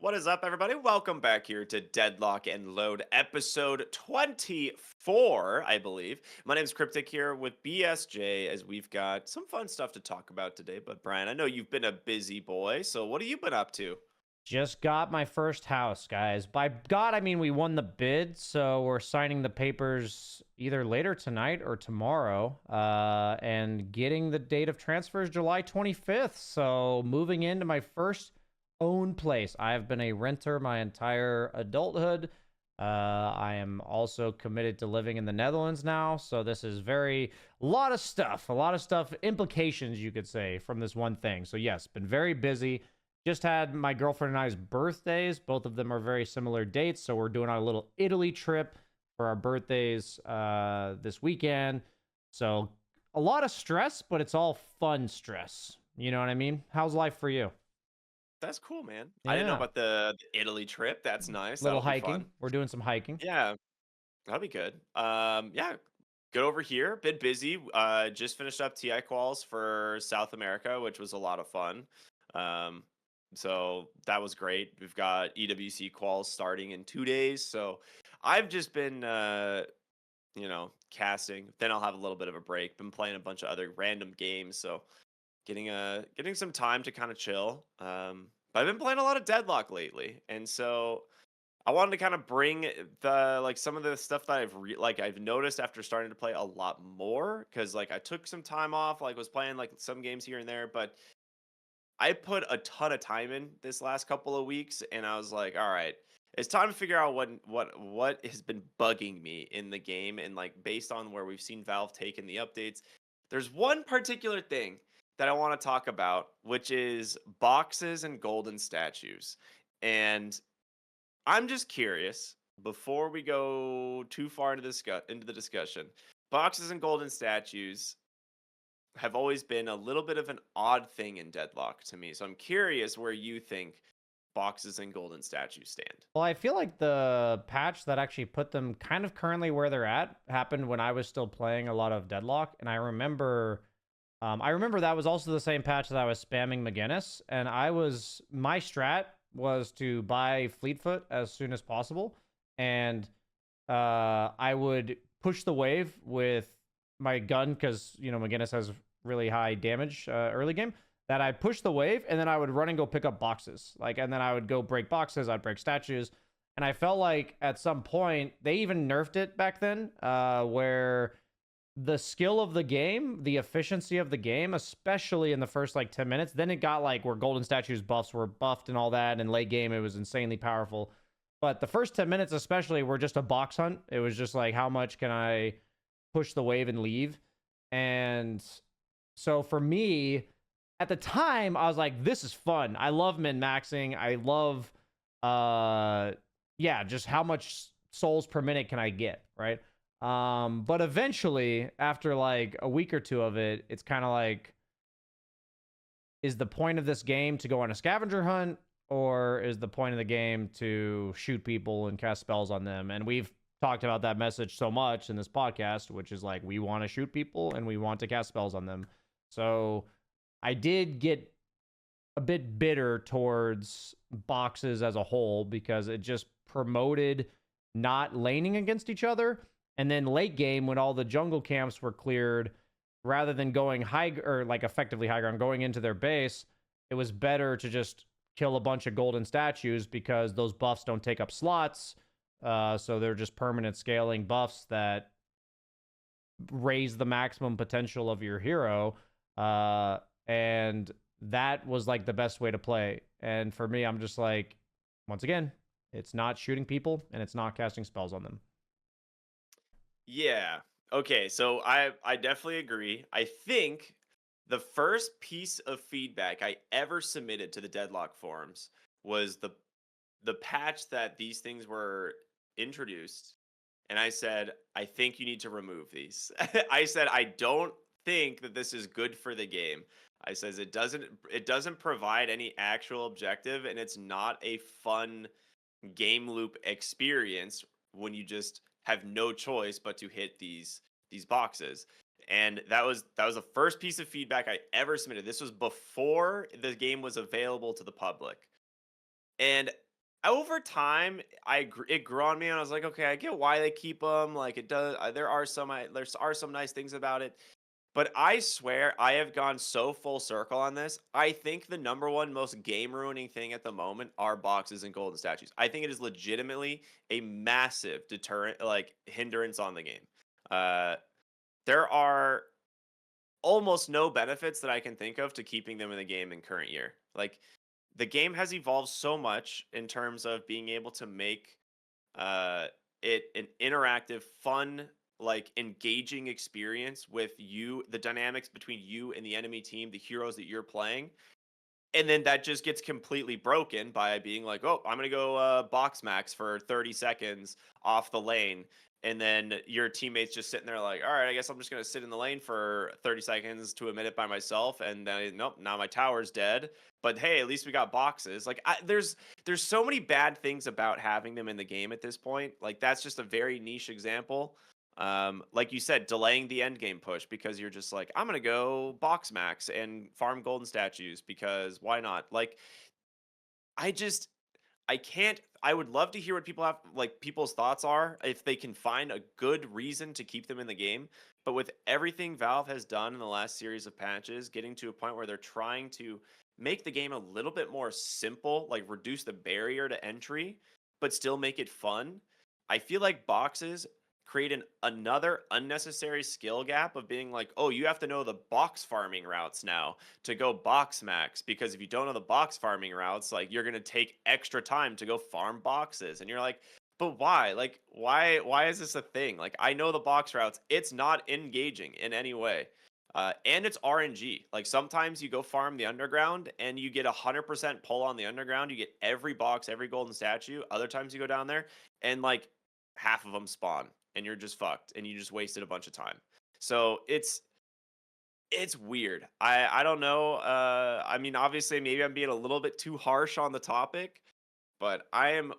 What is up, everybody? Welcome back here to Deadlock and Load, episode 24, I believe. My name's Cryptic here with BSJ, as we've got some fun stuff to talk about today. But, Brian, I know you've been a busy boy, so what have you been up to? Just got my first house, guys. By God, I mean we won the bid, so we're signing the papers either later tonight or tomorrow. And getting the date of transfer is July 25th. So moving into my first own place. I have been a renter my entire adulthood. I am also committed to living in the Netherlands now. So this is a lot of stuff, implications, you could say, from this one thing. So yes, been very busy. Just had my girlfriend and I's birthdays. Both of them are very similar dates. So we're doing our little Italy trip for our birthdays this weekend. So a lot of stress, but it's all fun stress. You know what I mean? How's life for you? That's cool, man. I didn't know Yeah. about the Italy trip. That's nice. Little That'll be hiking. fun. We're doing some hiking. Yeah, that'll be good. Yeah, good over here. Been busy. Just finished up TI quals for South America, which was a lot of fun. Um, so that was great. We've got EWC quals starting in 2 days. So I've just been, casting. Then I'll have a little bit of a break. Been playing a bunch of other random games. So getting some time to kind of chill. But I've been playing a lot of Deadlock lately, and so I wanted to kind of bring the some of the stuff that I've noticed after starting to play a lot more, because I took some time off, was playing some games here and there, but I put a ton of time in this last couple of weeks, and I was like, all right, it's time to figure out what has been bugging me in the game, and based on where we've seen Valve take in the updates, there's one particular thing that I want to talk about, which is boxes and golden statues. And I'm just curious, before we go too far into the discussion, boxes and golden statues have always been a little bit of an odd thing in Deadlock to me. So I'm curious where you think boxes and golden statues stand. Well, I feel like the patch that actually put them kind of currently where they're at happened when I was still playing a lot of Deadlock, and I remember that was also the same patch that I was spamming McGinnis, and my strat was to buy Fleetfoot as soon as possible, and I would push the wave with my gun because McGinnis has really high damage early game. That I'd push the wave and then I would run and go pick up boxes, and then I would go break boxes. I'd break statues, and I felt like at some point they even nerfed it back then, where the skill of the game, the efficiency of the game, especially in the first 10 minutes. Then it got where golden statues buffs were buffed and all that. And late game, it was insanely powerful. But the first 10 minutes, especially, were just a box hunt. It was just how much can I push the wave and leave? And so for me, at the time, I was like, this is fun. I love min maxing. I love, yeah, just how much souls per minute can I get, right? But eventually, after a week or two of it, it's kind of is the point of this game to go on a scavenger hunt, or is the point of the game to shoot people and cast spells on them? And we've talked about that message so much in this podcast, which is we want to shoot people and we want to cast spells on them. So I did get a bit bitter towards boxes as a whole because it just promoted not laning against each other. And then late game, when all the jungle camps were cleared, rather than going high or effectively high ground, going into their base, it was better to just kill a bunch of golden statues because those buffs don't take up slots. So they're just permanent scaling buffs that raise the maximum potential of your hero. And that was the best way to play. And for me, I'm just once again, it's not shooting people and it's not casting spells on them. Yeah. Okay, so I definitely agree. I think the first piece of feedback I ever submitted to the Deadlock forums was the patch that these things were introduced, and I said, I think you need to remove these. I said I don't think that this is good for the game. I says it doesn't provide any actual objective, and it's not a fun game loop experience when you just have no choice but to hit these boxes. And that was the first piece of feedback I ever submitted. This was before the game was available to the public. And over time, it grew on me, and I was like, okay, I get why they keep them. Like it does. There are some nice things about it. But I swear I have gone so full circle on this. I think the number one most game ruining thing at the moment are boxes and golden statues. I think it is legitimately a massive deterrent, like hindrance on the game. Uh, there are almost no benefits that I can think of to keeping them in the game in current year. Like the game has evolved so much in terms of being able to make uh, it an interactive, fun, like engaging experience with you, the dynamics between you and the enemy team, the heroes that you're playing. And then that just gets completely broken by being like, oh, I'm going to go box max for 30 seconds off the lane. And then your teammates just sitting there like, all right, I guess I'm just going to sit in the lane for 30 seconds to a minute by myself. And then, nope, now my tower's dead. But hey, at least we got boxes. Like, there's so many bad things about having them in the game at this point. Like, that's just a very niche example. Like you said, delaying the end game push because you're just like, I'm gonna go box max and farm golden statues because why not? Like, I just I can't. I would love to hear what people have, like people's thoughts are, if they can find a good reason to keep them in the game. But with everything Valve has done in the last series of patches, getting to a point where they're trying to make the game a little bit more simple, like reduce the barrier to entry, but still make it fun. I feel like boxes create another unnecessary skill gap of being like, oh, you have to know the box farming routes now to go box max, because if you don't know the box farming routes, like you're going to take extra time to go farm boxes, and you're like, but why? Like why is this a thing? Like I know the box routes, it's not engaging in any way. And it's RNG. Like sometimes you go farm the underground and you get 100% pull on the underground. You get every box, every golden statue. Other times you go down there and like half of them spawn and you're just fucked and you just wasted a bunch of time. So it's weird. I don't know. I mean, obviously, maybe I'm being a little bit too harsh on the topic, but I am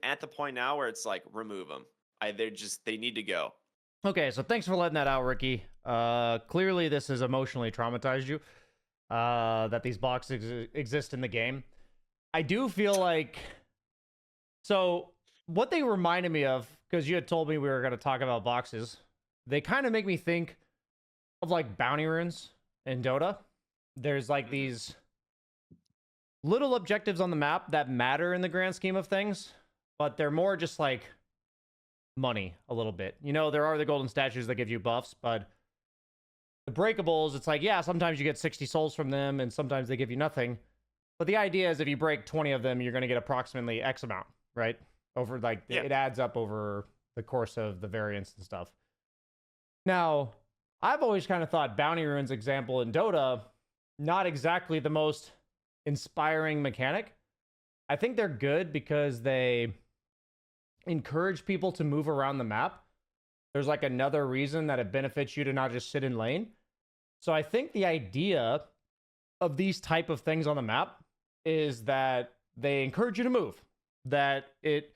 at the point now where it's like remove them. They need to go. Okay, so thanks for letting that out, Ricky. Clearly this has emotionally traumatized you. That these boxes exist in the game. I do feel like, so what they reminded me of, because you had told me we were going to talk about boxes, they kind of make me think of like bounty runes in Dota. There's like these little objectives on the map that matter in the grand scheme of things, but they're more just like money a little bit. You know, there are the golden statues that give you buffs, but the breakables, it's like, yeah, sometimes you get 60 souls from them and sometimes they give you nothing. But the idea is if you break 20 of them, you're going to get approximately X amount, right? Over like, Yeah. it adds up over the course of the variants and stuff. Now, I've always kind of thought bounty runes example in Dota, not exactly the most inspiring mechanic. I think they're good because they encourage people to move around the map. There's like another reason that it benefits you to not just sit in lane. So I think the idea of these type of things on the map is that they encourage you to move, that it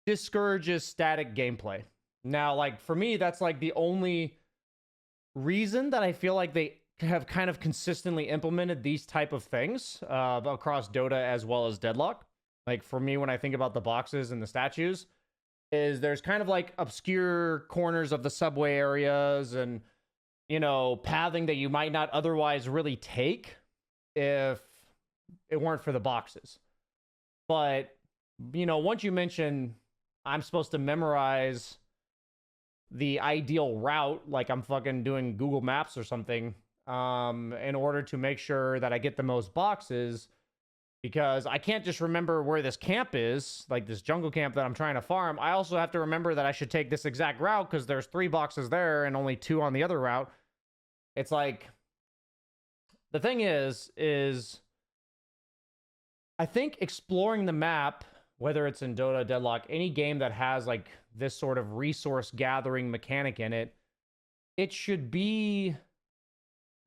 discourages static gameplay. Now, like for me, that's like the only reason that I feel like they have kind of consistently implemented these type of things across Dota as well as Deadlock. Like for me, when I think about the boxes and the statues, is there's kind of like obscure corners of the subway areas and, you know, pathing that you might not otherwise really take if it weren't for the boxes. But, you know, once you mention I'm supposed to memorize the ideal route, like I'm fucking doing Google Maps or something, in order to make sure that I get the most boxes, because I can't just remember where this camp is, like this jungle camp that I'm trying to farm. I also have to remember that I should take this exact route because there's 3 boxes there and only 2 on the other route. It's like, the thing is I think exploring the map, whether it's in Dota, Deadlock, any game that has like this sort of resource gathering mechanic in it, it should be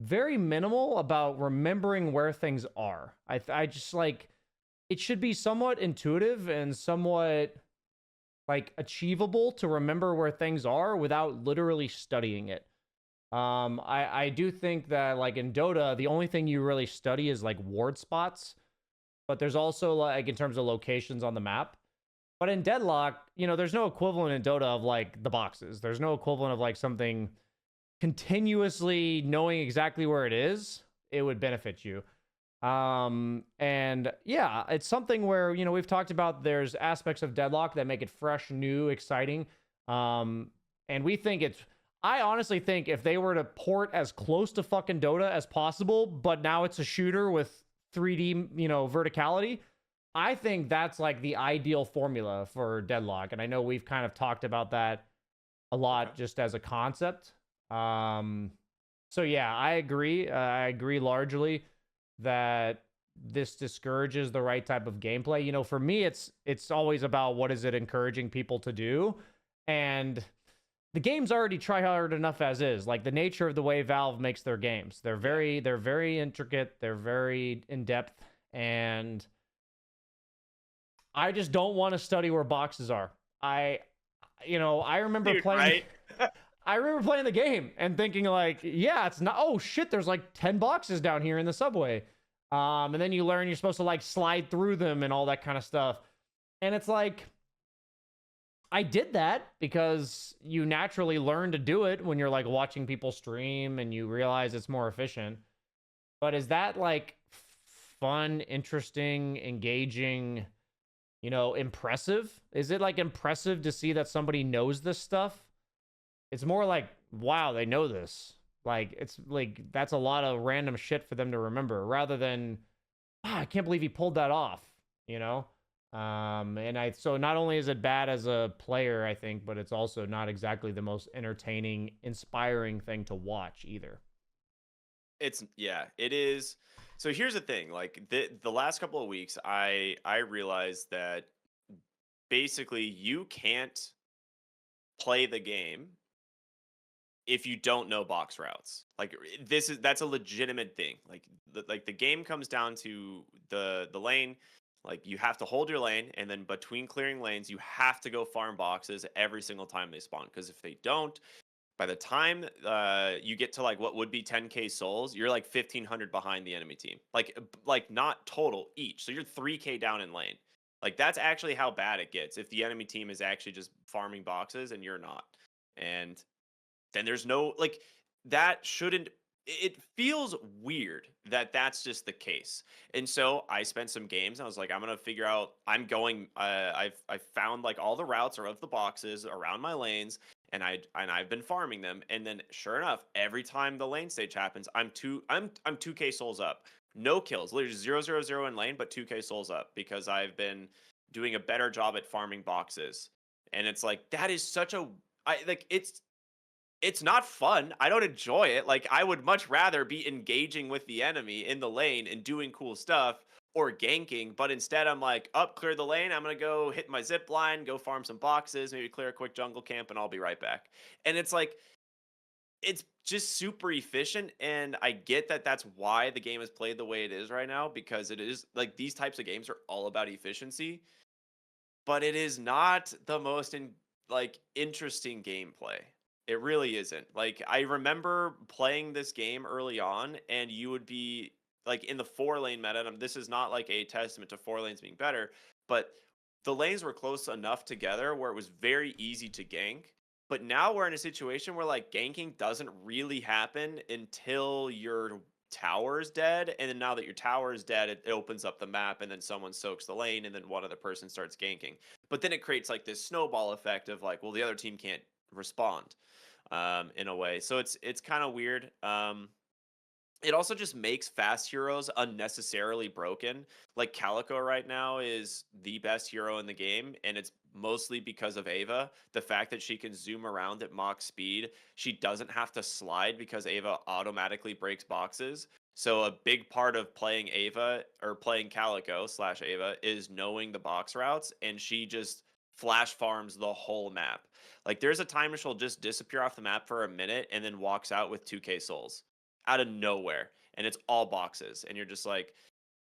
very minimal about remembering where things are. I just like, it should be somewhat intuitive and somewhat like achievable to remember where things are without literally studying it. I do think that like in Dota, the only thing you really study is like ward spots. but there's also like in terms of locations on the map. But in Deadlock, there's no equivalent in Dota of like the boxes. There's no equivalent of like something continuously knowing exactly where it is. It would benefit you. And yeah, it's something where, we've talked about there's aspects of Deadlock that make it fresh, new, exciting. And we think I honestly think if they were to port as close to fucking Dota as possible, but now it's a shooter with 3D, verticality, I think that's like the ideal formula for Deadlock. And I know we've kind of talked about that a lot just as a concept. So yeah, I agree. I agree largely that this discourages the right type of gameplay. For me, it's always about what is it encouraging people to do, and the game's already try hard enough as is. Like the nature of the way Valve makes their games, they're very intricate, they're very in depth, and I just don't want to study where boxes are. I remember Dude, playing. right? I remember playing the game and thinking like, yeah, it's not. Oh shit, there's like 10 boxes down here in the subway. And then you learn you're supposed to like slide through them and all that kind of stuff. And it's like, I did that because you naturally learn to do it when you're like watching people stream and you realize it's more efficient. But is that like fun, interesting, engaging, impressive? Is it like impressive to see that somebody knows this stuff? It's more like, wow, they know this. Like, it's like, that's a lot of random shit for them to remember rather than, wow, I can't believe he pulled that off, so not only is it bad as a player, I think, but it's also not exactly the most entertaining, inspiring thing to watch either. It is. So here's the thing, like the last couple of weeks, I realized that basically you can't play the game if you don't know box routes. Like that's a legitimate thing. Like the game comes down to the lane. Like you have to hold your lane, and then between clearing lanes, you have to go farm boxes every single time they spawn. Because if they don't, by the time you get to like what would be 10k souls, you're like 1500 behind the enemy team. Like not total each. So you're 3k down in lane. Like that's actually how bad it gets if the enemy team is actually just farming boxes and you're not. And then there's no like that shouldn't it feels weird that that's just the case. And so I spent some games and I was like, I'm gonna figure out I've found like all the routes or of the boxes around my lanes, and I've been farming them. And then sure enough, every time the lane stage happens, I'm 2k souls up. No kills, literally 0 in lane, but 2k souls up because I've been doing a better job at farming boxes. And it's like that is such a I like it's not fun. I don't enjoy it. Like I would much rather be engaging with the enemy in the lane and doing cool stuff or ganking, but instead I'm like, up, clear the lane. I'm gonna go hit my zip line, go farm some boxes, maybe clear a quick jungle camp, and I'll be right back. And it's like, it's just super efficient, and I get that that's why the game is played the way it is right now, because it is like these types of games are all about efficiency, but it is not the most interesting gameplay. It really isn't. Like I remember playing this game early on, and you would be like in the 4 lane meta. And this is not like a testament to 4 lanes being better, but the lanes were close enough together where it was very easy to gank. But now we're in a situation where like ganking doesn't really happen until your tower is dead, and then now that your tower is dead, it opens up the map, and then someone soaks the lane, and then one other person starts ganking. But then it creates like this snowball effect of like, well, the other team can't respond in a way. So it's kind of weird. It also just makes fast heroes unnecessarily broken. Like Calico right now is the best hero in the game, and it's mostly because of Ava. The fact that she can zoom around at Mach speed, she doesn't have to slide because Ava automatically breaks boxes. So a big part of playing Ava or playing Calico slash Ava is knowing the box routes, and she just flash farms the whole map. Like there's a time where she'll just disappear off the map for a minute and then walks out with 2k souls out of nowhere, and it's all boxes, and you're just like,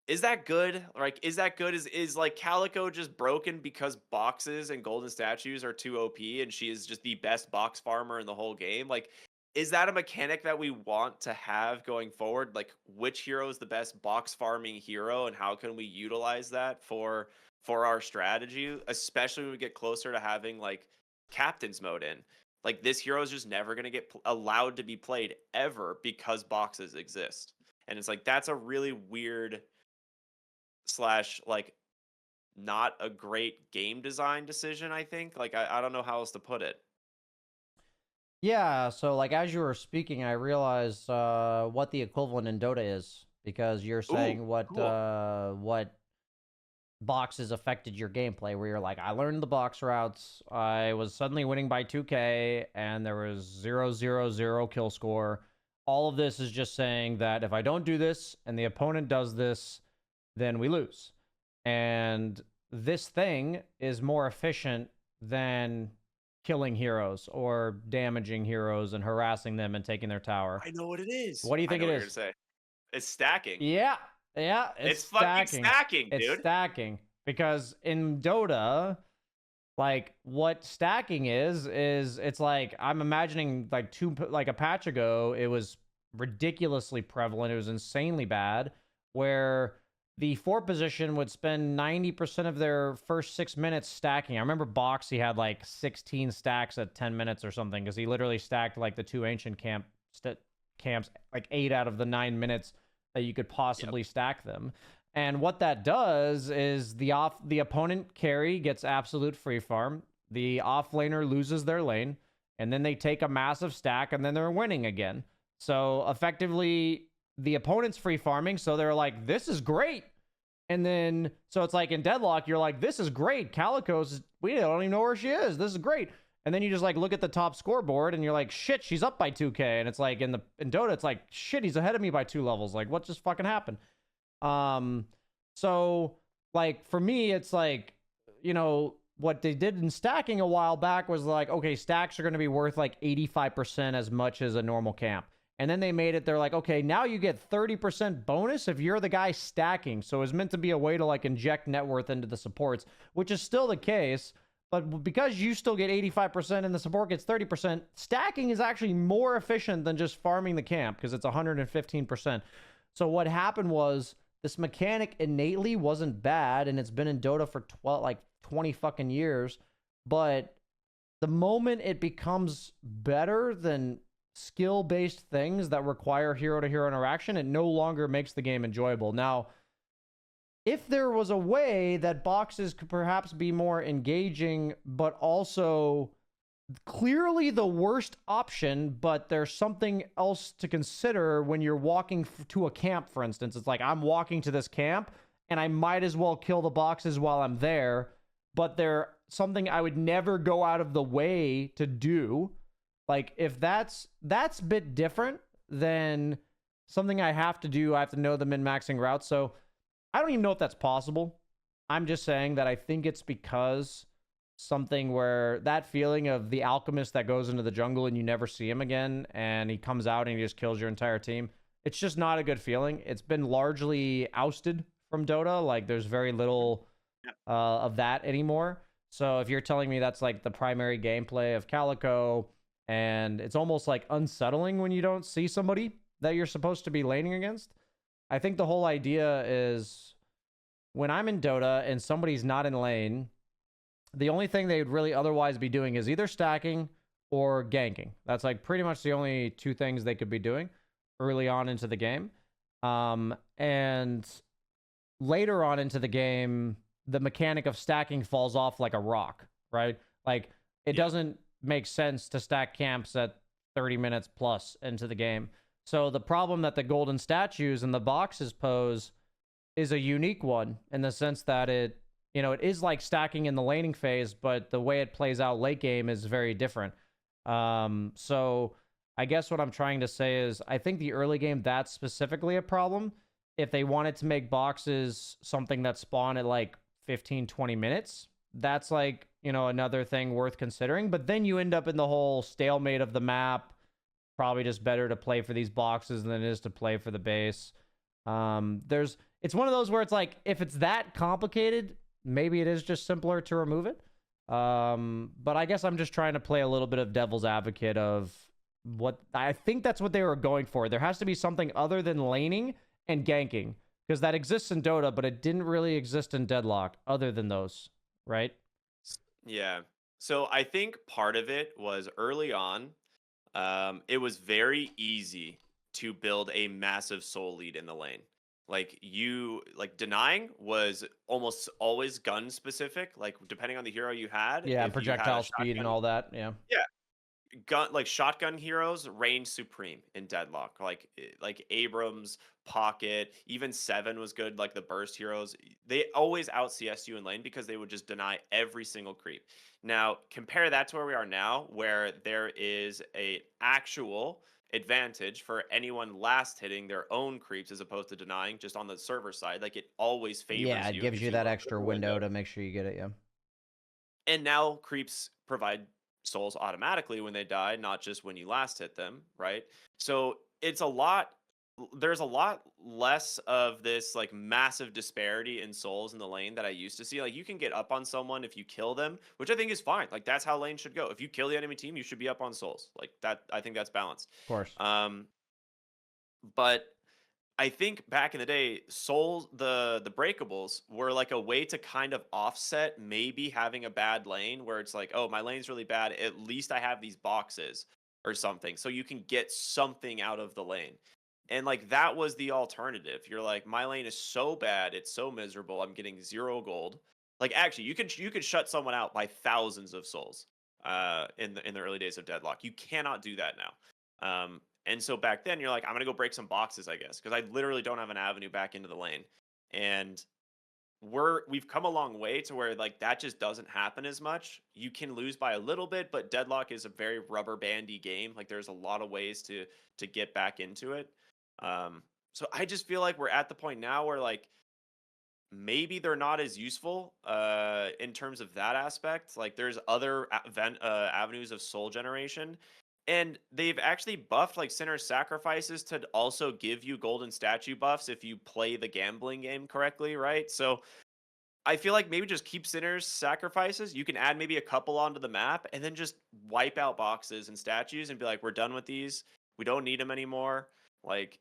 is that good? Like is that good? Is like Calico just broken because boxes and golden statues are too OP and she is just the best box farmer in the whole game? Like is that a mechanic that we want to have going forward? Like, which hero is the best box farming hero, and how can we utilize that for our strategy, especially when we get closer to having like captain's mode in? Like, this hero is just never going to get allowed to be played ever because boxes exist, and it's like that's a really weird slash like not a great game design decision. I think like I don't know how else to put it. Yeah, so like as you were speaking, I realized what the equivalent in Dota is because you're Ooh, saying cool. what boxes affected your gameplay where you're like, I learned the box routes, I was suddenly winning by 2k and there was 0 0 0 kill score. All of this is just saying that if I don't do this and the opponent does this, then we lose. And this thing is more efficient than killing heroes or damaging heroes and harassing them and taking their tower. I know what it is. What do you I think know it what you're gonna is? say. It's stacking. Yeah, yeah, it's It's fucking stacking. stacking, It's dude. stacking because in Dota, like what stacking is it's like I'm imagining like like a patch ago, it was ridiculously prevalent. It was insanely bad where the four position would spend 90% of their first 6 minutes stacking. I remember Boxy had like 16 stacks at 10 minutes or something because he literally stacked like the two ancient camps like 8 out of the 9 minutes that you could Yep. possibly stack them. And what that does is the opponent carry gets absolute free farm. The off laner loses their lane, and then they take a massive stack, and then they're winning again. So effectively, the opponent's free farming, so they're like, "This is great." And then, so it's like in Deadlock, you're like, "This is great." Calico's, we don't even know where she is. This is great. And then you just like look at the top scoreboard, and you're like, "Shit, she's up by 2k." And it's like in Dota, it's like, "Shit, he's ahead of me by 2 levels." Like, what just fucking happened? Um, so like for me, it's like, what they did in stacking a while back was like, okay, stacks are going to be worth like 85% as much as a normal camp. And then they made it, they're like, okay, now you get 30% bonus if you're the guy stacking. So it's meant to be a way to like inject net worth into the supports, which is still the case. But because you still get 85% and the support gets 30%, stacking is actually more efficient than just farming the camp because it's 115%. So what happened was this mechanic innately wasn't bad, and it's been in Dota for 20 fucking years. But the moment it becomes better than skill-based things that require hero-to-hero interaction, it no longer makes the game enjoyable. Now, if there was a way that boxes could perhaps be more engaging, but also clearly the worst option, but there's something else to consider when you're walking to a camp, for instance. It's like I'm walking to this camp and I might as well kill the boxes while I'm there, but they're something I would never go out of the way to do. Like if that's a bit different than something I have to do. I have to know the min-maxing route. So I don't even know if that's possible. I'm just saying that I think it's because something where that feeling of the alchemist that goes into the jungle and you never see him again and he comes out and he just kills your entire team. It's just not a good feeling. It's been largely ousted from Dota. Like there's very little Yep. of that anymore. So if you're telling me that's like the primary gameplay of Calico and it's almost like unsettling when you don't see somebody that you're supposed to be laning against, I think the whole idea is when I'm in Dota and somebody's not in lane, the only thing they would really otherwise be doing is either stacking or ganking. That's like pretty much the only two things they could be doing early on into the game. And later on into the game, the mechanic of stacking falls off like a rock, right? Like it Yeah. doesn't make sense to stack camps at 30 minutes plus into the game. So the problem that the golden statues and the boxes pose is a unique one in the sense that it is like stacking in the laning phase, but the way it plays out late game is very different. So I guess what I'm trying to say is I think the early game, that's specifically a problem. If they wanted to make boxes something that spawn at like 15, 20 minutes, that's like, another thing worth considering. But then you end up in the whole stalemate of the map. Probably just better to play for these boxes than it is to play for the base. It's one of those where it's like, if it's that complicated, maybe it is just simpler to remove it. But I guess I'm just trying to play a little bit of devil's advocate of what I think that's what they were going for. There has to be something other than laning and ganking, because that exists in Dota, but it didn't really exist in Deadlock other than those, right? Yeah. So I think part of it was early on. It was very easy to build a massive soul lead in the lane. Like denying was almost always gun specific. Like depending on the hero you had, Yeah, if you had a projectile speed and shotgun, all that. Yeah. yeah, gun like shotgun heroes reign supreme in Deadlock. Like Abrams, Pocket, even Seven was good. Like the burst heroes, they always out CS you in lane because they would just deny every single creep. Now compare that to where we are now, where there is a actual advantage for anyone last hitting their own creeps as opposed to denying just on the server side. Like it always Yeah, favors it you. It gives gives you you that a bit extra of a window. window to make sure you get it. Yeah. And now creeps provide souls automatically when they die, not just when you last hit them, right? So there's a lot less of this like massive disparity in souls in the lane that I used to see. Like you can get up on someone if you kill them, which I think is fine. Like that's how lane should go. If you kill the enemy team, you should be up on souls. Like that, I think that's balanced. Of course. Um, but I think back in the day, souls the breakables were like a way to kind of offset maybe having a bad lane where it's like, oh, my lane's really bad. At least I have these boxes or something. So you can get something out of the lane. And like that was the alternative. You're like, my lane is so bad, it's so miserable. I'm getting 0 gold. Like actually, you could shut someone out by thousands of souls in the early days of Deadlock. You cannot do that now. And so back then, you're like, I'm gonna go break some boxes, I guess, because I literally don't have an avenue back into the lane. And we've come a long way to where like that just doesn't happen as much. You can lose by a little bit, but Deadlock is a very rubber bandy game. Like there's a lot of ways to get back into it. So I just feel like we're at the point now where like maybe they're not as useful in terms of that aspect. Like there's other avenues of soul generation, and they've actually buffed like sinner sacrifices to also give you golden statue buffs if you play the gambling game correctly, right? So I feel like maybe just keep sinners sacrifices. You can add maybe a couple onto the map and then just wipe out boxes and statues and be like, we're done with these. We don't need them anymore. Like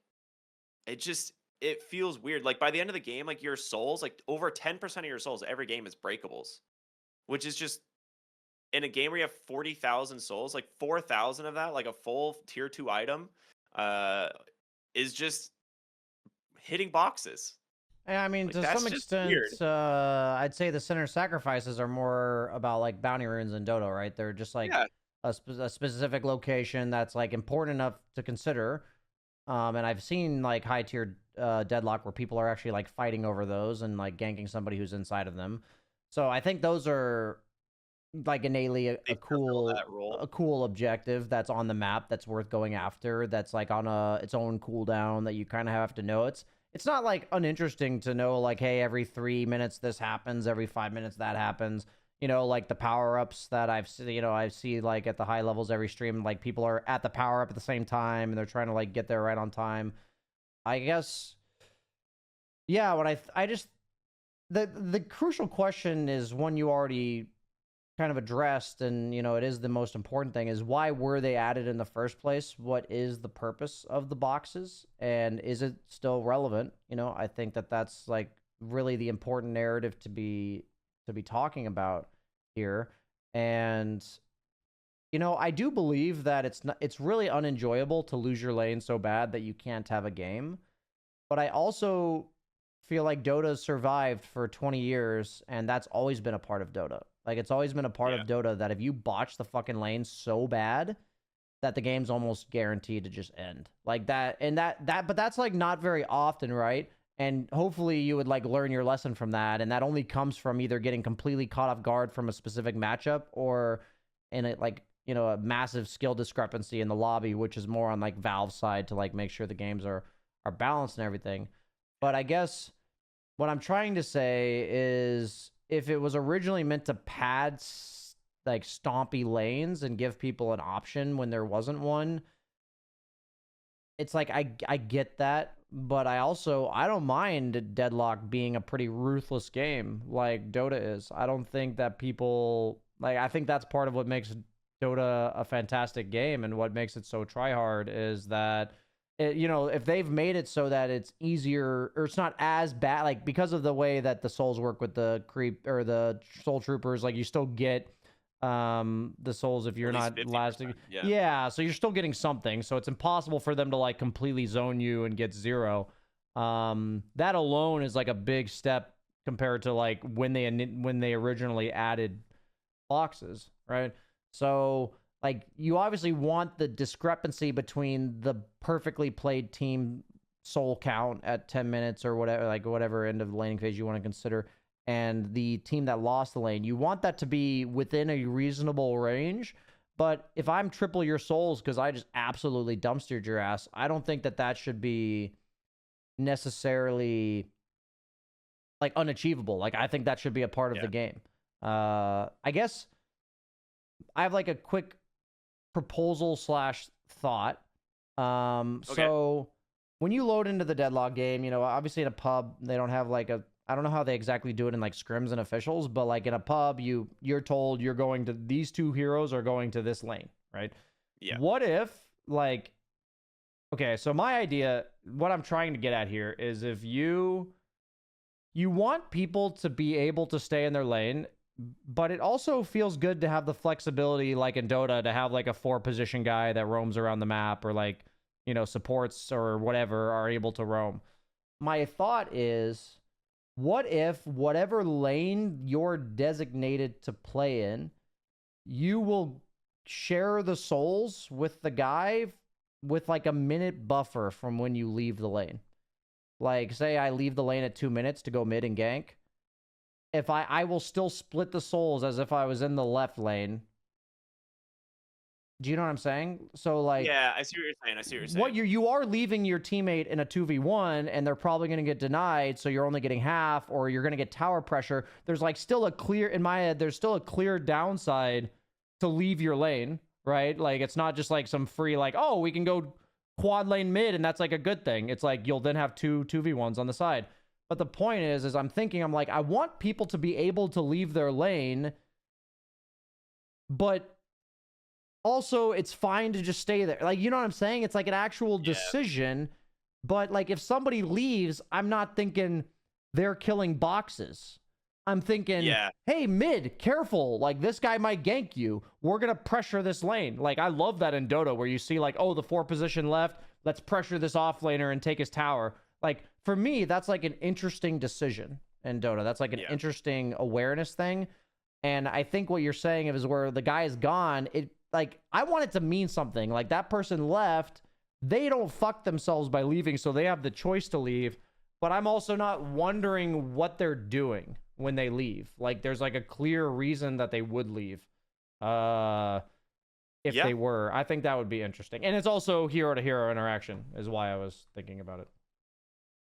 it feels weird. Like by the end of the game, like your souls, like over 10% of your souls every game is breakables, which is just in a game where you have 40,000 souls, like 4,000 of that, like a full tier 2 item, uh, is just hitting boxes. Yeah, I mean, Like to some that's just extent, weird. I'd say the center sacrifices are more about like bounty runes in Dota, right? They're just like Yeah. a specific location that's like important enough to consider. And I've seen like high tier deadlock where people are actually like fighting over those and like ganking somebody who's inside of them. So I think those are like innately They fulfill that role. a cool objective that's on the map that's worth going after, that's like on a its own cooldown that you kind of have to know. It's not like uninteresting to know like, hey, every 3 minutes this happens, every 5 minutes that happens. You know, like the power-ups that I see like at the high levels every stream, like people are at the power-up at the same time and they're trying to like get there right on time. I guess, yeah, what I just the crucial question is one you already kind of addressed, and it is the most important thing, is why were they added in the first place? What is the purpose of the boxes, and is it still relevant? I think that that's like really the important narrative to be talking about here. And I do believe that it's really unenjoyable to lose your lane so bad that you can't have a game. But I also feel like Dota's survived for 20 years, and that's always been a part of Dota. Like, it's always been a part Yeah. of Dota that if you botch the fucking lane so bad, that the game's almost guaranteed to just end. Like that, and but that's like not very often, right? And hopefully you would like learn your lesson from that, and that only comes from either getting completely caught off guard from a specific matchup, or in it like a massive skill discrepancy in the lobby, which is more on like Valve's side to like make sure the games are balanced and everything. But I guess what I'm trying to say is, if it was originally meant to pad like stompy lanes and give people an option when there wasn't one, it's like I get that, but I don't mind Deadlock being a pretty ruthless game like Dota is. I don't think that people like, I think that's part of what makes Dota a fantastic game, and what makes it so try hard is that if they've made it so that it's easier or it's not as bad, like because of the way that the souls work with the creep or the soul troopers, like you still get the souls if At you're least not 50%. lasting. Yeah. Yeah, so you're still getting something. So it's impossible for them to like completely zone you and get 0. That alone is like a big step compared to like when they originally added boxes, right? So like you obviously want the discrepancy between the perfectly played team soul count at 10 minutes or whatever, like whatever end of the laning phase you want to consider, and the team that lost the lane. You want that to be within a reasonable range. But if I'm triple your souls because I just absolutely dumpstered your ass, I don't think that that should be necessarily like unachievable. Like I think that should be a part of Yeah. the game. I guess I have like a quick proposal slash thought. Okay. So when you load into the Deadlock game, obviously in a pub they don't have like a. I don't know how they exactly do it in like scrims and officials, but like in a pub, you're told you're going to these two heroes are going to this lane, right? Yeah. What if like okay, so my idea, what I'm trying to get at here is if you want people to be able to stay in their lane, but it also feels good to have the flexibility, like in Dota, to have like a 4-position guy that roams around the map, or like, supports or whatever are able to roam. My thought is, what if whatever lane you're designated to play in, you will share the souls with the guy with like a minute buffer from when you leave the lane? Like, say I leave the lane at 2 minutes to go mid and gank. If I will still split the souls as if I was in the left lane. Do you know what I'm saying? So like Yeah, I see what you're saying. I see what you're what saying. you are leaving your teammate in a 2v1 and they're probably going to get denied, so you're only getting half, or you're going to get tower pressure. There's like still a clear, in my head, there's still a clear downside to leave your lane, right? Like it's not just like some free like, oh, we can go quad lane mid and that's like a good thing. It's like you'll then have 2v1s on the side. But the point is I'm like, I want people to be able to leave their lane, but also it's fine to just stay there. Like, you know what I'm saying? It's like an actual Yeah. decision. But like if somebody leaves, I'm not thinking they're killing boxes. I'm thinking, Yeah. hey, mid, careful. Like this guy might gank you. We're gonna pressure this lane. Like I love that in Dota where you see like, oh, the 4-position left. Let's pressure this off laner and take his tower. Like for me, that's like an interesting decision in Dota. That's like an Yeah. interesting awareness thing. And I think what you're saying is where the guy is gone, it like I want it to mean something. Like that person left, they don't fuck themselves by leaving, so they have the choice to leave. But I'm also not wondering what they're doing when they leave. Like there's like a clear reason that they would leave. If Yeah. they were. I think that would be interesting. And it's also hero to hero interaction is why I was thinking about it.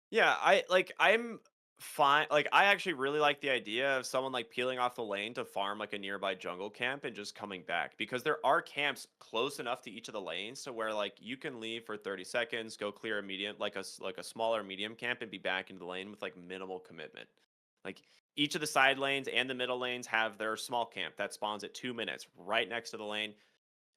Yeah, I'm fine. Like I actually really like the idea of someone like peeling off the lane to farm like a nearby jungle camp and just coming back, because there are camps close enough to each of the lanes to where like you can leave for 30 seconds, go clear a medium like like a smaller medium camp and be back into the lane with like minimal commitment. Like each of the side lanes and the middle lanes have their small camp that spawns at 2 minutes right next to the lane.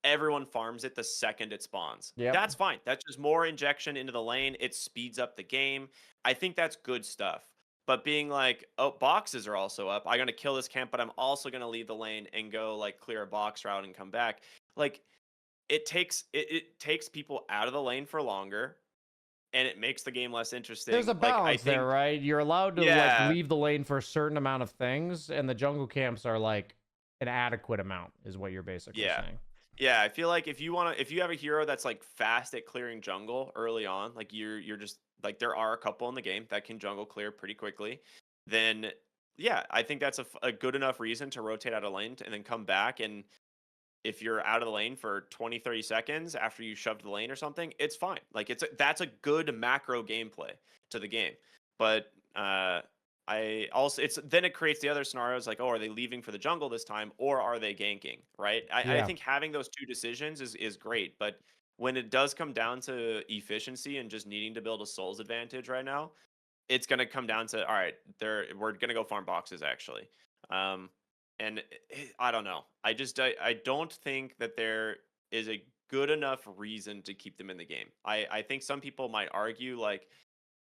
Everyone farms it the second it spawns. Yep. That's fine. That's just more injection into the lane. It speeds up the game. I think that's good stuff. But being like, oh, boxes are also up. I'm gonna kill this camp, but I'm also gonna leave the lane and go like clear a box route and come back. Like it takes people out of the lane for longer, and it makes the game less There's interesting. a Like I balance there, think, right? You're allowed to like yeah, leave the lane for a certain amount of things, and the jungle camps are like an adequate amount, is what you're basically yeah. saying. Yeah, I feel like if you have a hero that's like fast at clearing jungle early on, like you're just like there are a couple in the game that can jungle clear pretty quickly, then yeah, I think that's a good enough reason to rotate out of lane and then come back. And if you're out of the lane for 20, 30 seconds after you shoved the lane or something, it's fine. Like that's a good macro gameplay to the game. But I also it's then it creates the other scenarios like, oh, are they leaving for the jungle this time or are they ganking? Right. I Yeah. think having those two decisions is great, but when it does come down to efficiency and just needing to build a souls advantage right now, it's gonna come down to all right, we're gonna go farm boxes actually. Um And I don't know. I don't think that there is a good enough reason to keep them in the game. I think some people might argue like,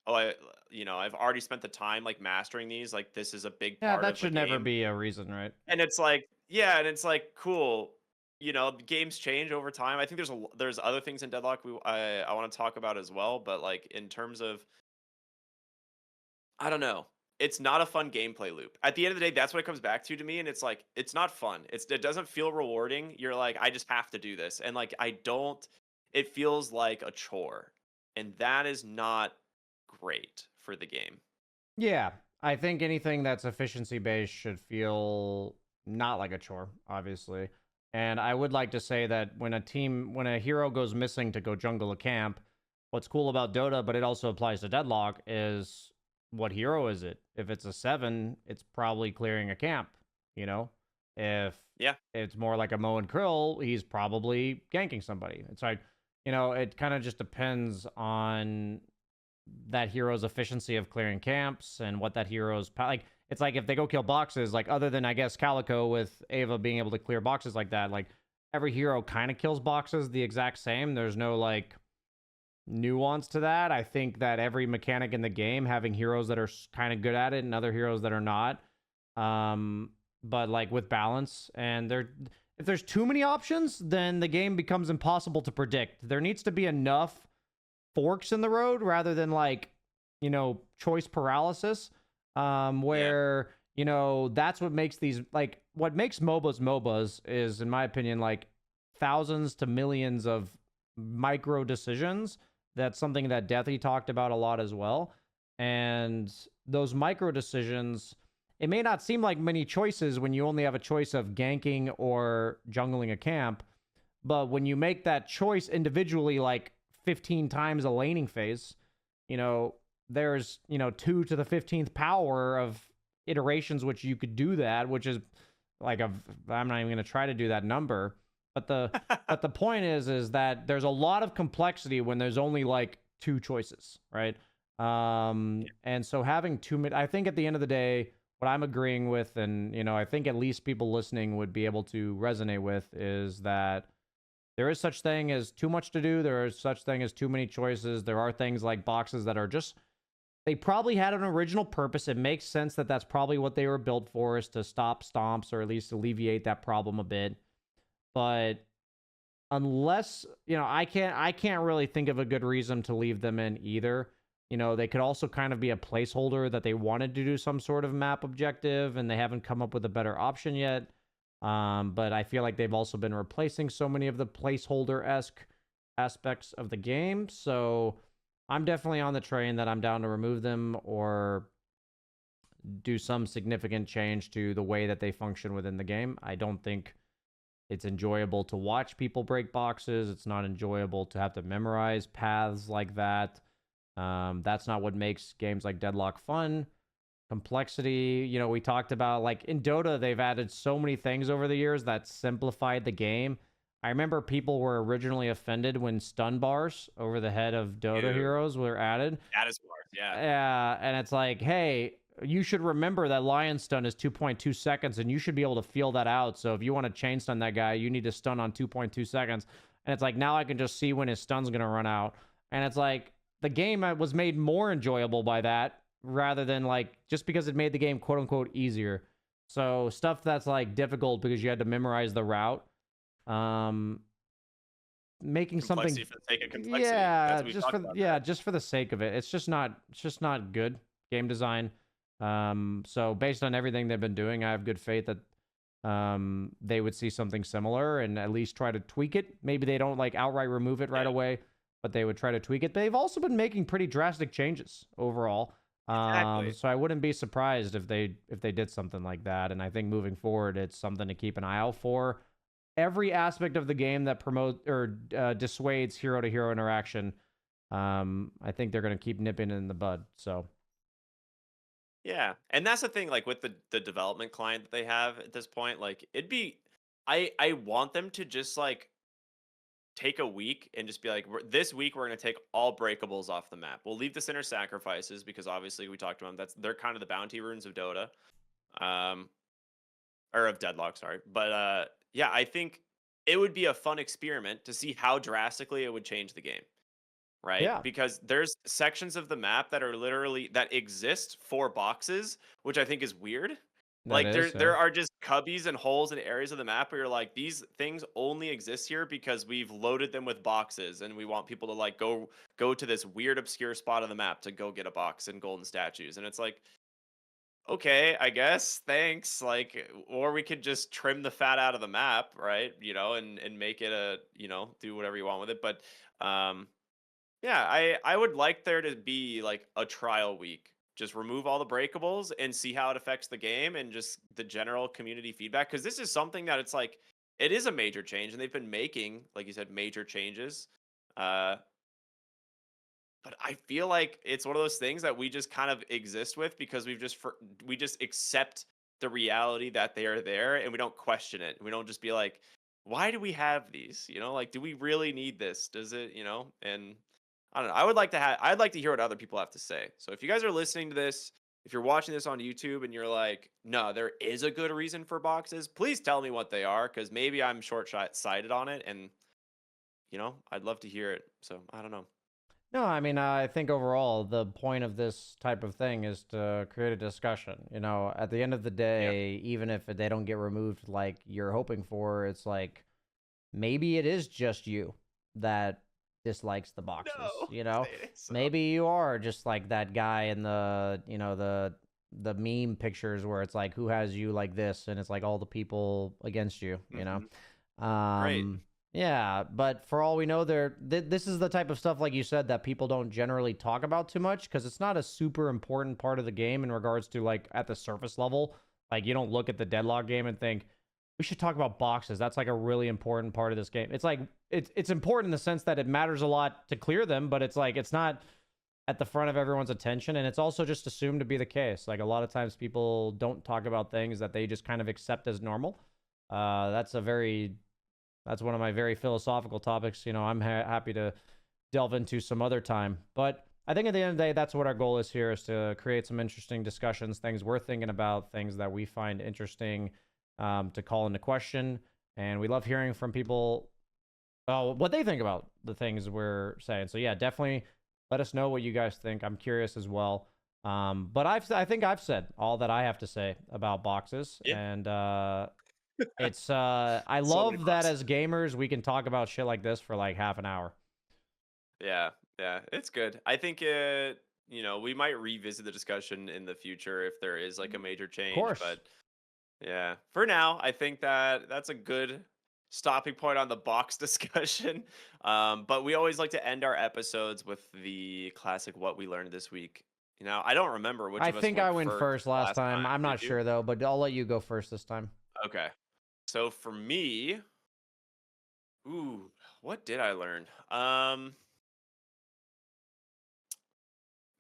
oh, I've already spent the time like mastering these. Like this is a big Yeah, part that of the should never game. be a reason, right? And it's like, yeah, and it's like cool. Games change over time. I think there's other things in Deadlock I want to talk about as well, but like in terms of I don't know. It's not a fun gameplay loop. At the end of the day, that's what it comes back to me, and it's like it's not fun. It doesn't feel rewarding. You're like, I just have to do this, and like I don't. It feels like a chore, and that is not great for the game. Yeah, I think anything that's efficiency based should feel not like a chore, obviously. And I would like to say that when a hero goes missing to go jungle a camp, what's cool about Dota, but it also applies to Deadlock, is what hero is it? If it's a 7, it's probably clearing a camp, you know? If Yeah, it's more like a Mo and Krill, he's probably ganking somebody. It's like, it kind of just depends on that hero's efficiency of clearing camps and what that hero's like. It's like if they go kill boxes, like other than I guess Calico with Ava being able to clear boxes like that, like every hero kind of kills boxes the exact same. There's no like nuance to that. I think that every mechanic in the game, having heroes that are kind of good at it and other heroes that are not, but like with balance, and if there's too many options, then the game becomes impossible to predict. There needs to be enough forks in the road rather than like, choice paralysis, yeah, where, that's what makes these, like, what makes MOBAs is, in my opinion, like thousands to millions of micro decisions. That's something that Deathy talked about a lot as well. And those micro decisions, it may not seem like many choices when you only have a choice of ganking or jungling a camp, but when you make that choice individually, like 15 times a laning phase, there's, 2 to the 15th power of iterations which you could do that, which is like I'm not even going to try to do that number. But the point is that there's a lot of complexity when there's only like 2 choices, right? And so having I think at the end of the day, what I'm agreeing with, and I think at least people listening would be able to resonate with, is that there is such thing as too much to do. There is such thing as too many choices. There are things like boxes that are just, they probably had an original purpose. It makes sense that that's probably what they were built for, is to stop stomps or at least alleviate that problem a bit. But unless, I can't really think of a good reason to leave them in either. They could also kind of be a placeholder that they wanted to do some sort of map objective and they haven't come up with a better option yet. But I feel like they've also been replacing so many of the placeholder-esque aspects of the game. So I'm definitely on the train that I'm down to remove them or do some significant change to the way that they function within the game. I don't think it's enjoyable to watch people break boxes. It's not enjoyable to have to memorize paths like that. That's not what makes games like Deadlock fun. Complexity, we talked about, like in Dota, they've added so many things over the years that simplified the game. I remember people were originally offended when stun bars over the head of Dota dude, heroes were added. that is worse. Yeah, Yeah, and it's like, hey, you should remember that Lion Stun is 2.2 seconds, and you should be able to feel that out. So if you want to chain stun that guy, you need to stun on 2.2 seconds. And it's like, now I can just see when his stun's going to run out. And it's like, the game was made more enjoyable by that, rather than like, just because it made the game quote unquote easier. So stuff that's like difficult because you had to memorize the route. Um, Making something, complexity for the sake of complexity. That's yeah, what we talked about. That. just for the sake of it, it's just not good game design. So based on everything they've been doing, I have good faith that they would see something similar and at least try to tweak it. Maybe they don't like outright remove it right Yeah, away, but they would try to tweak it. They've also been making pretty drastic changes overall. exactly. So I wouldn't be surprised if they did something like that. And I think moving forward, it's something to keep an eye out for. Every aspect of the game that promote or dissuades hero to hero interaction, I think they're going to keep nipping it in the bud. So Yeah, and that's the thing. Like with the development client that they have at this point, like it'd be, I want them to just like take a week and just be like, this week we're going to take all breakables off the map. We'll leave the center sacrifices because obviously we talked about them. They're kind of the bounty runes of Dota. Um, or of Deadlock, sorry. But yeah, I think it would be a fun experiment to see how drastically it would change the game, right? Yeah, Because there's sections of the map that are literally that exist for boxes, which I think is weird. that Like is. Yeah. there are just cubbies and holes in areas of the map where you're like, these things only exist here because we've loaded them with boxes and we want people to like go to this weird obscure spot of the map to go get a box and golden statues. And it's like, okay, I guess, thanks. Like, or we could just trim the fat out of the map, right? And make it do whatever you want with it. But um yeah, I would like there to be like a trial week. Just remove all the breakables and see how it affects the game and just the general community feedback. Because this is something that it's like it is a major change, and they've been making, like you said, major changes. Uh, but I feel like it's one of those things that we just kind of exist with because we just accept the reality that they are there and we don't question it. We don't just be like, why do we have these? Like, do we really need this? Does it, and I don't know. I'd like to hear what other people have to say. So if you guys are listening to this, if you're watching this on YouTube and you're like, no, there is a good reason for boxes, please tell me what they are, because maybe I'm short-sighted on it, and I'd love to hear it. So I don't know. No, I mean, I think overall the point of this type of thing is to create a discussion. At the end of the Yeah. day, even if they don't get removed like you're hoping for, it's like maybe it is just you that dislikes the boxes, No, say so. Maybe you are just like that guy in the meme pictures where it's like who has you like this, and it's like all the people against you. Mhm. Right. Um yeah, but for all we know, this is the type of stuff, like you said, that people don't generally talk about too much because it's not a super important part of the game in regards to like at the surface level. Like you don't look at the Deadlock game and think we should talk about boxes. That's like a really important part of this game. It's like it's important in the sense that it matters a lot to clear them, but it's like it's not at the front of everyone's attention, and it's also just assumed to be the case. Like a lot of times people don't talk about things that they just kind of accept as normal. That's one of my very philosophical topics. I'm happy to delve into some other time. But I think at the end of the day, that's what our goal is here, is to create some interesting discussions, things we're thinking about, things that we find interesting to call into question. And we love hearing from people what they think about the things we're saying. So yeah, definitely let us know what you guys think. I'm curious as well. But I think I've said all that I have to say about boxes, Yeah. and it's I So many love that bucks. as gamers we can talk about shit like this for like half an hour. Yeah. Yeah. It's good. I think we might revisit the discussion in the future if there is like a major Of change, course. but yeah, for now, I think that that's a good stopping point on the box discussion. But we always like to end our episodes with the classic "What we learned this week." I don't remember which I of us think I went went first first last last time. time. I'm Did not you? sure though, but I'll let you go first this time. Okay. So for me, ooh, what did I learn?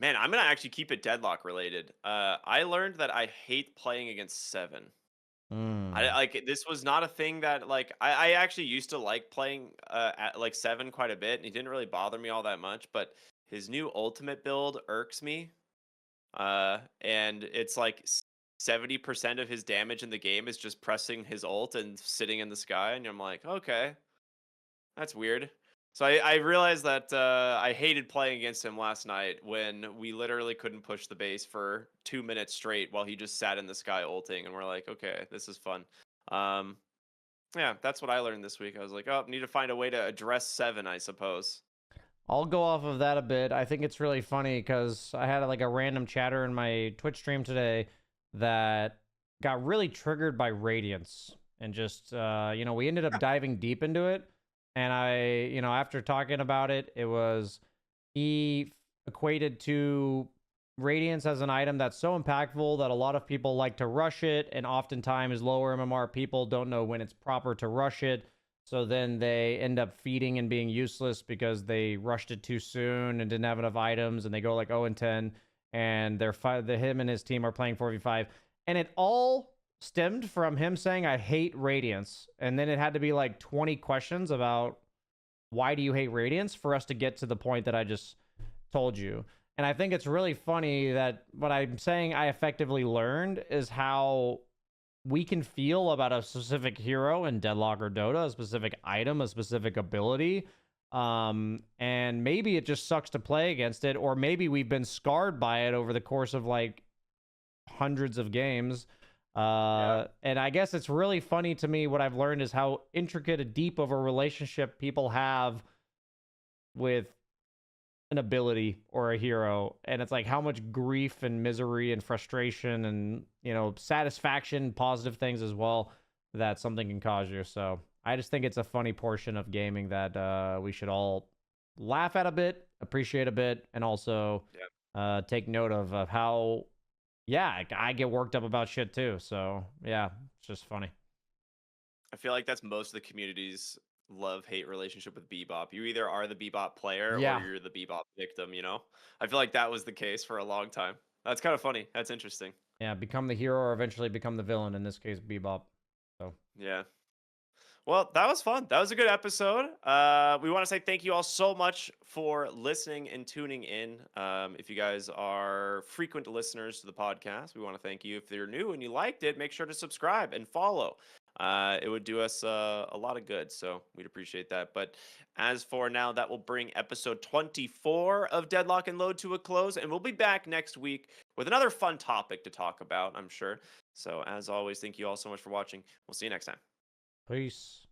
Man, I'm gonna actually keep it deadlock related. I learned that I hate playing against seven. I Hmm. like this was not a thing that like I actually used to like playing at like seven quite a bit, and he didn't really bother me all that much. But his new ultimate build irks me. And it's like 70% of his damage in the game is just pressing his ult and sitting in the sky, and I'm like, okay, that's weird. So I realized that I hated playing against him last night when we literally couldn't push the base for 2 minutes straight while he just sat in the sky ulting, and we're like, okay, this is fun. Um, yeah, that's what I learned this week. I was like, oh, need to find a way to address seven, I suppose. I'll go off of that a bit. I think it's really funny because I had like a random chatter in my Twitch stream today that got really triggered by Radiance. And just, we ended up diving deep into it. And after talking about it, he equated to Radiance as an item that's so impactful that a lot of people like to rush it. And oftentimes, lower MMR people don't know when it's proper to rush it. So then they end up feeding and being useless because they rushed it too soon and didn't have enough items, and they go like 0 and 10, and him and his team are playing 4v5. And it all stemmed from him saying, I hate Radiance. And then it had to be like 20 questions about why do you hate Radiance for us to get to the point that I just told you. And I think it's really funny that what I'm saying I effectively learned is how we can feel about a specific hero in Deadlock or Dota, a specific item, a specific ability. And maybe it just sucks to play against it, or maybe we've been scarred by it over the course of like hundreds of games. Yeah. And I guess it's really funny to me. What I've learned is how intricate and deep of a relationship people have with an ability or a hero, and it's like how much grief and misery and frustration and, you know, satisfaction, positive things as well, that something can cause you. So I just think it's a funny portion of gaming that we should all laugh at a bit, appreciate a bit, and also Yeah. take note of how, yeah, I get worked up about shit too. So yeah, it's just funny. I feel like that's most of the community's love-hate relationship with Bebop. You either are the Bebop player or Yeah. you're the Bebop victim, you know? I feel like that was the case for a long time. That's kind of funny. That's interesting. Yeah, become the hero or eventually become the villain, in this case Bebop. So Yeah. Well, that was fun. That was a good episode. We want to say thank you all so much for listening and tuning in. If you guys are frequent listeners to the podcast, we want to thank you. If you're new and you liked it, make sure to subscribe and follow. It would do us a lot of good, so we'd appreciate that. But as for now, that will bring episode 24 of Deadlock and Load to a close, and we'll be back next week with another fun topic to talk about, I'm sure. So, as always, thank you all so much for watching. We'll see you next time. peace.